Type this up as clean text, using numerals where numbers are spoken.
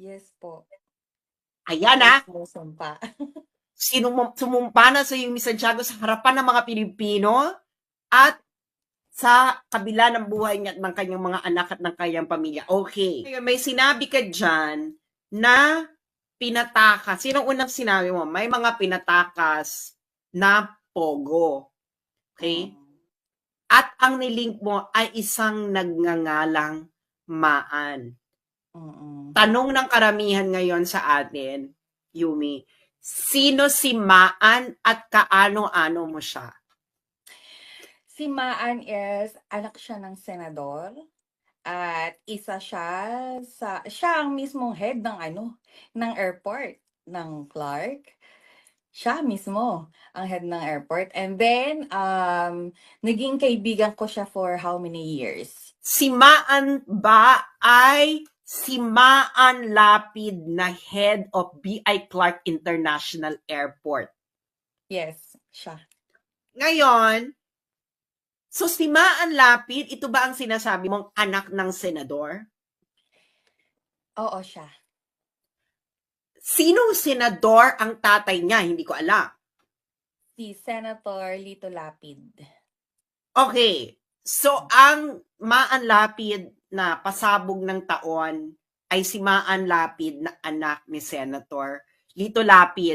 Yes po. Ayan Sumpa. sumumpa na sa Yumi Santiago sa harapan ng mga Pilipino at sa kabila ng buhay niya at ng kanyang mga anak at ng kanyang pamilya. Okay. Ngayon, may sinabi ka dyan na pinatakas. Sinong unang sinabi mo? May mga pinatakas na pogo. Okay? At ang nilink mo ay isang nagngangalang Maan. Tanong ng karamihan ngayon sa atin, Yumi, sino si Maan at kaano-ano mo siya? Si Maan is anak siya ng senador at isa siya ang mismong head ng airport ng Clark. Siya mismo ang head ng airport. And then, naging kaibigan ko siya for how many years? Si Maan ba ay si Maan Lapid na head of B.I. Clark International Airport? Yes, siya. Ngayon, so si Maan Lapid, ito ba ang sinasabi mong anak ng senador? Oo, siya. Sinong senador ang tatay niya? Hindi ko alam. Si Senator Lito Lapid. Okay. So, ang Maan Lapid na pasabog ng taon ay si Maan Lapid na anak ni Senator Lito Lapid